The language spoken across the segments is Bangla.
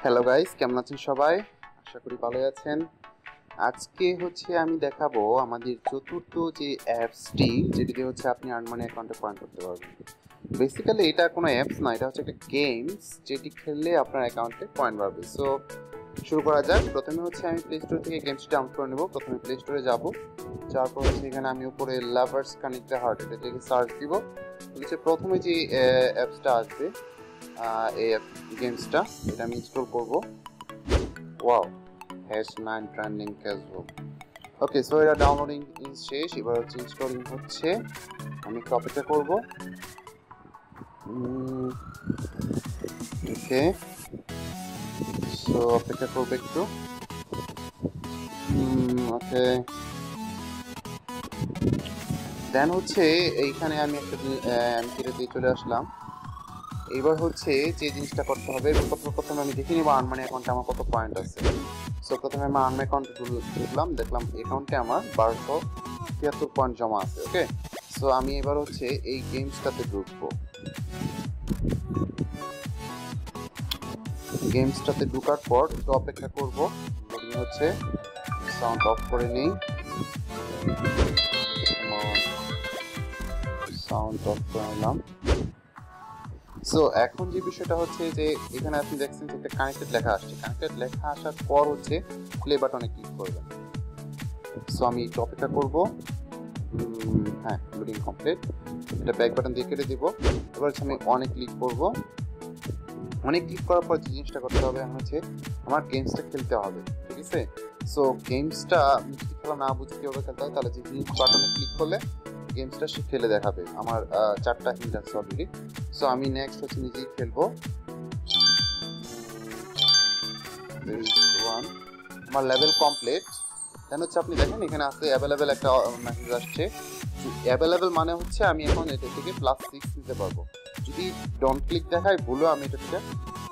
হ্যালো গাইস, কেমন আছেন সবাই? আশা করি ভালো আছেন। আজকে আমি দেখাবো আমাদের চতুর্থ যে অ্যাপসটি, যেটিতে আপনি আর্ন মানি অ্যাকাউন্টে পয়েন্ট করতে পারবেন। বেসিক্যালি এটা কোনো অ্যাপস না, এটা একটা গেমস, যেটি খেললে আপনার অ্যাকাউন্টে পয়েন্ট বাড়বে। সো শুরু করা যাক। প্রথমে আমি প্লে স্টোর থেকে গেমসটি ডাউনলোড করে নেব। প্রথমে প্লে স্টোরে যাব, যাওয়ার পর এখানে আমি উপরে লাভার্স কানেক্ট দ্য হার্ট এটা থেকে সার্চ দিব। প্রথমে যে অ্যাপসটা আসবে, এই গেমসটা, এটা আমি ইনস্টল করব। Wow, hash 9 trending casual. Okay, so এটা ডাউনলোডিং শেষ, এবার ইনস্টলিং হচ্ছে। আমি একটু অপেক্ষা করব। ওকে, সো অপেক্ষা করবো একটু। ওকে, দেন এইখানে আমি একটা কেটে দিয়ে চলে আসলাম। এবার যে জিনিসটা করতে হবে, প্রথমে আমি দেখে নিব আর্ন মানি অ্যাকাউন্টে আমার কত পয়েন্ট আছে। সো প্রথমে আমি আর্ন মানি অ্যাকাউন্টে ঢুকলাম, দেখলাম অ্যাকাউন্টে আমার 1273 পয়েন্ট জমা আছে। ওকে, সো আমি এবার এই গেমসটাতে ঢুকবো। গেমসটাতে ঢুকার পর একটু অপেক্ষা করব। সাউন্ড অফ করে নেই, সাউন্ড অফ করে নিলাম। সো এখন যে বিষয়টা যে এখানে আপনি দেখছেন যে একটা কানেক্টেড লেখা আসছে। কানেক্টেড লেখা আসার পর প্লে বাটনে ক্লিক করবেন। সো আমি একটু অপেক্ষা করবো। হ্যাঁ, লোডিং কমপ্লিট। এটা ব্যাক বাটন দিয়ে কেটে দিব। এবার আমি অনেক ক্লিক করব। অনেক ক্লিক করার পর যে জিনিসটা করতে হবে আমার গেমসটা খেলতে হবে। ঠিক আছে, সো গেমসটা যদি খেলা না বুঝে কীভাবে খেলতে হয়, তাহলে যে বাটনে ক্লিক করলে গেমসটা সে খেলে দেখাবে। আমার 4টা হিন্ট আছে অলরেডি। সো আমি নেক্সট নিজেই খেলবো। আমার লেভেল কমপ্লিট। দেন আপনি দেখেন এখানে আছে অ্যাভেলেবেল একটা মেসেজ আসছে। অ্যাভেলেবেল মানে আমি এখন এটা থেকে +6 নিতে পারবো। যদি ডন্ট ক্লিক দেখায় ভুলও আমি এটা থেকে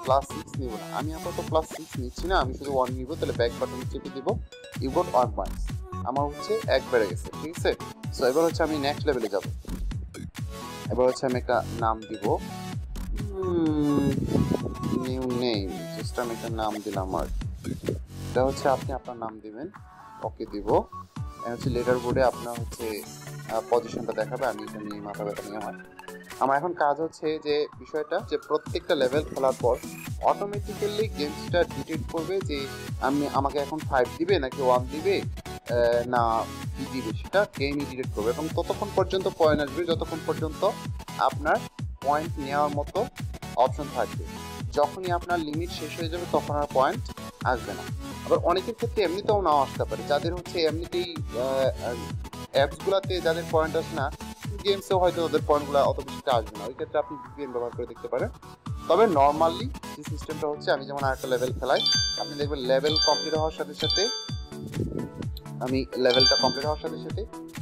+6 নিব না। আমি আপাতত +6 নিচ্ছি না, আমি শুধু 1 নিব। তাহলে ব্যাক বাটনে চেপে দিব। You got 1 points. আমার 1 বেড়ে গেছে। ঠিক আছে, সো এবার আমি নেক্সট লেভেলে যাব। এবার আমি একটা নাম দিব, নিউ নেম। জাস্ট আমি একটা নাম দিলাম। আর এটা আপনি আপনার নাম দিবেন। ওকে দিব। লেটার বোর্ডে আপনার পজিশনটা দেখাবে। আমি এটা নিয়ে মাথা ব্যথা নিয়ে আমার এখন কাজ যে বিষয়টা, যে প্রত্যেকটা লেভেল খেলার পর অটোমেটিক্যালি গেমসটা ডিটেক্ট করবে যে আমাকে এখন 5 দিবে নাকি 1 দিবে না কি দিবে, সেটা গেমই ডিটেক্ট করবে। এবং ততক্ষণ পর্যন্ত পয়েন্ট আসবে যতক্ষণ পর্যন্ত আপনার পয়েন্ট নেওয়ার মতো অপশন থাকবে। যখনই আপনার লিমিট শেষ হয়ে যাবে তখন আর পয়েন্ট আসবে না। আবার অনেকের ক্ষেত্রে এমনিতেও নাও আসতে পারে, যাদের এমনিতেই অ্যাপসগুলোতে যাদের পয়েন্ট আসে না, গেমসেও হয়তো ওদের পয়েন্টগুলো অত বেশি আসবে না। ওই ক্ষেত্রে আপনি ভিপিএন ব্যবহার করে দেখতে পারেন। তবে নর্মালি যে সিস্টেমটা আমি যেমন আরেকটা লেভেল খেলাই, আপনি দেখবেন লেভেল কমপ্লিট হওয়ার সাথে সাথে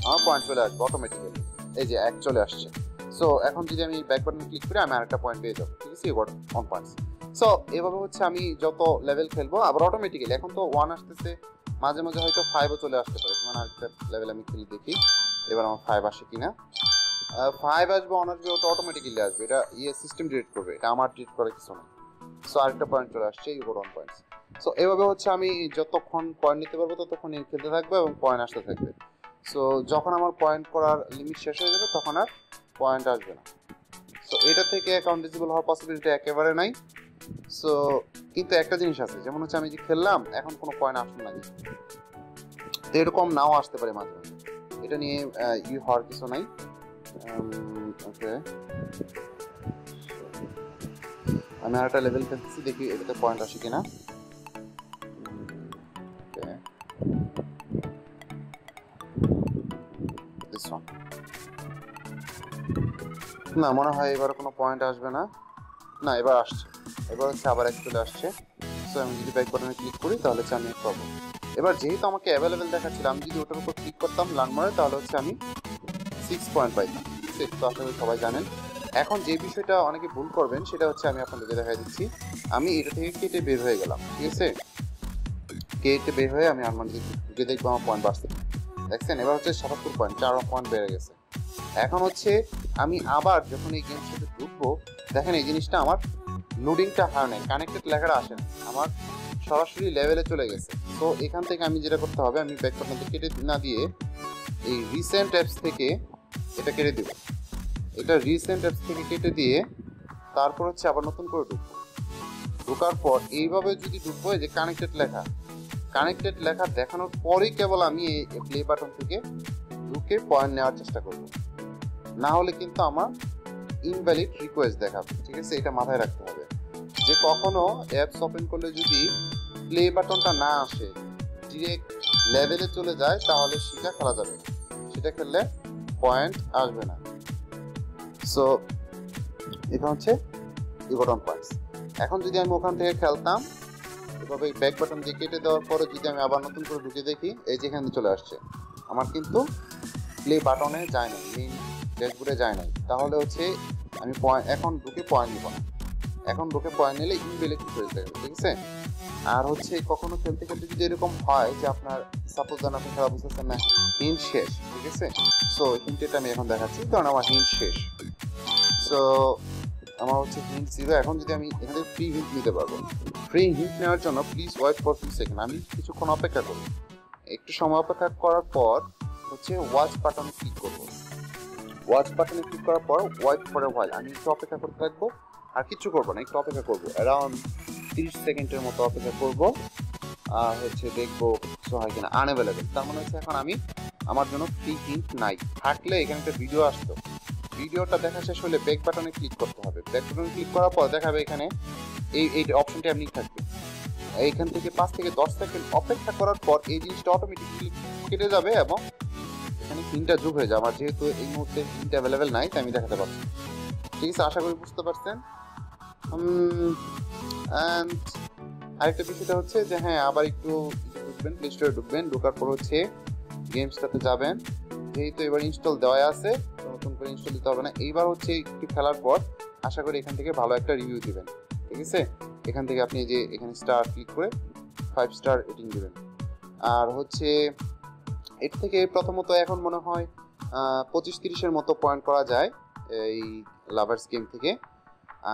আমার পয়েন্ট চলে আসবে অটোমেটিক্যালি। এই যে 1 চলে আসছে। সো এখন যদি আমি ব্যাক বাটনে ক্লিক করি, আমি আরেকটা পয়েন্ট পেয়ে যাবো। ঠিক আছে, ইউ গট 1 পয়েন্টস। সো এভাবে আমি যত লেভেল খেলবো, আবার অটোমেটিক্যালি এখন তো 1 আসতেছে, মাঝে মাঝে হয়তো 5ও চলে আসতে পারে। যেমন আরেকটা লেভেল আমি খেলে দেখি এবার আমার 5 আসে কিনা। 5 আসবে, 1 আসবে, ওটা অটোমেটিক্যালি আসবে। এটা সিস্টেম ডিটেক্ট করবে, এটা আমার ডিটেক্ট করার কিছু না। সো আরেকটা পয়েন্ট চলে আসছে, ইউ গট 1 পয়েন্টস। সো এভাবে আমি যতক্ষণ পয়েন্ট নিতে পারবো ততক্ষণ খেলতে থাকবো এবং পয়েন্ট আসতে থাকবে। সো যখন আমার পয়েন্ট করার লিমিট শেষ হয়ে যাবে তখন আর পয়েন্ট আসবে না। সো এটা থেকে অ্যাকাউন্ট ডিসেবল হওয়ার পসিবিলিটি একেবারে নাই। সো কিন্তু একটা জিনিস আছে, যেমন আমি যে খেললাম এখন কোনো পয়েন্ট আসলো না, তো এরকম নাও আসতে পারে মাঝে মাঝে। এটা নিয়ে হওয়ার কিছু নাই। ওকে, আমি আর একটা লেভেল খেলতেছি, দেখি এটাতে পয়েন্ট আসে কিনা। না, মনে হয় এবার কোনো পয়েন্ট আসবে না। না, এবার আসছে। এবার আবার 1 চলে আসছে। সো আমি যদি ব্যাক বাটনে ক্লিক করি তাহলে আমি পাবো। এবার যেহেতু আমাকে অ্যাভেলেবেল দেখাচ্ছিল, আমি যদি ওটার উপর ক্লিক করতাম লার্ন মোরে, তাহলে আমি 6 পয়েন্ট পাইতাম। তো আশা করি সবাই জানেন। এখন যে বিষয়টা অনেকে ভুল করবেন, সেটা আমি আপনাদেরকে দেখাই দিচ্ছি। আমি এটা থেকে কেটে বের হয়ে গেলাম। ঠিক আছে, কেটে বের হয়ে আমি আমার দিকে দেখবো আমার পয়েন্ট বাড়ছে। দেখছেন, এবার 77 পয়েন্ট, 4 পয়েন্ট বেড়ে গেছে। এখন আমি আবার যখন এই গেমসটাতে ঢুকবো, দেখেন এই জিনিসটা আমার লোডিংটা হয় না, কানেক্টেড লেখাটা আসে না, আমার সরাসরি লেভেলে চলে গেছে। তো এখান থেকে আমি যেটা করতে হবে, আমি ব্যাক বাটনটা কেটে না দিয়ে এই রিসেন্ট অ্যাপস থেকে এটা কেটে দেব। এটা রিসেন্ট অ্যাপস থেকে কেটে দিয়ে তারপর হচ্ছে আবার নতুন করে ঢুকবো। ঢোকার পর এইভাবে যদি ঢুকবো, এই যে কানেক্টেড লেখা দেখানোর পরেই কেবল আমি এই প্লে বাটন থেকে ঢুকে পয়েন্ট নেওয়ার চেষ্টা করব, না হলে কিন্তু আমার ইনভ্যালিড রিকোয়েস্ট দেখাবে। ঠিক আছে, এটা মাথায় রাখতে হবে যে কখনো অ্যাপস ওপেন করলে যদি প্লে বাটনটা না আসে, ডিরেক্ট লেভেলে চলে যায়, তাহলে সেটা খেলা যাবে না, সেটা খেললে পয়েন্ট আসবে না। সো এটা হচ্ছে ইগোটন পয়েন্টস। এখন যদি আমি ওখান থেকে খেলতাম এভাবে ব্যাক বাটন দিয়ে কেটে দেওয়ার পরে যদি আমি আবার নতুন করে ঢুকে দেখি, এই যে এখানে চলে আসছে, আমার কিন্তু প্লে বাটনে যায় নাই, মেইন ড্যাশবোর্ডে যায় নাই। তাহলে হচ্ছে আমি এখন ঢুকে পয়েন্ট নিব না, এখন ঢুকে পয়েন্ট নিলে ইনভ্যালিড হয়ে যাবে। ঠিক আছে, আর হচ্ছে কখনো খেলতে খেলতে যদি এরকম হয় যে আপনার সাপোজ ধরেন আপনি খেলা বুঝতেছেন না, হিন্ট শেষ, ঠিক আছে, সো হিন্টটা আমি এখন দেখাচ্ছি, কারণ আমার হিন্ট শেষ। সো আমার হচ্ছে হিন্ট 0। এখন যদি আমি এখান থেকে ফ্রি হিন্ট নিতে পারবো, ফ্রি হিন্ট নেওয়ার জন্য প্লিজ ওয়েট ফর 2 সেকেন্ড, আমি কিছুক্ষণ অপেক্ষা করব। একটু সময় অপেক্ষা করার পর হচ্ছে ওয়াচ বাটনে ক্লিক করব। ওয়াচ বাটনে ক্লিক করার পর ওয়েট ফর এ হোয়াইল, আমি একটু অপেক্ষা করতে থাকবো, আর কিছু করবো না, একটু অপেক্ষা করবো, অ্যারাউন্ড 30 সেকেন্ডের মতো অপেক্ষা করব। আর হচ্ছে দেখবো কিছু হয় কিনা, আনঅ্যাভেলেবেল, তার মানে হচ্ছে এখন আমার জন্য ফ্রি হিন্ট নাই। থাকলে এখানে একটা ভিডিও আসতো, ভিডিওটা দেখা শেষ হলে ব্যাক বাটনে ক্লিক করতে হবে। ব্যাক বাটনে ক্লিক করার পর দেখাবে এখানে এই অপশনটি আপনি থাকবে, এইখান থেকে 5 থেকে 10 সেকেন্ড অপেক্ষা করার পর এই জিনিসটা অটোমেটিক্যালি কেটে যাবে এবং এখানে হিন্টটা যোগ হয়ে যাবে। আমার যেহেতু এই মুহূর্তে হিন্ট অ্যাভেলেবেল নাই, তাই আমি দেখাতে পারছি। ঠিক আছে, আশা করি বুঝতে পারছেন। অ্যান্ড আরেকটা বিষয়টা হচ্ছে যে হ্যাঁ, আবার একটু ঢুকবেন, প্লে স্টোরে ঢুকবেন, ঢোকার পর হচ্ছে গেমসটাতে যাবেন। যেহেতু এবার ইনস্টল দেওয়া আছে, নতুন করে ইনস্টল দিতে হবে না। এইবার হচ্ছে একটু খেলার পর আশা করি এখান থেকে ভালো একটা রিভিউ দিবেন। ঠিক আছে, এখান থেকে আপনি যে এখানে স্টার ক্লিক করে 5 স্টার রেটিং দিবেন। আর হচ্ছে এর থেকে প্রথমত এখন মনে হয় 25-30-এর মতো পয়েন্ট করা যায় এই লাভার্স গেম থেকে।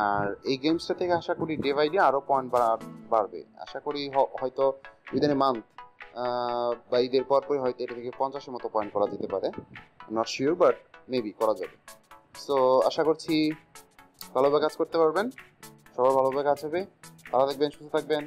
আর এই গেমসটা থেকে আশা করি ডে বাই ডে আরও পয়েন্ট বাড়বে। আশা করি হয়তো উইদিন এ মান্থ বা ঈদের পরপরই হয়তো এটা থেকে 50-এর মতো পয়েন্ট করা যেতে পারে, নট শিওর, বাট মেবি করা যাবে। সো আশা করছি ভালোভাবে কাজ করতে পারবেন, সবার ভালোভাবে কাজ হবে। ভালো থাকবেন, সুস্থ থাকবেন।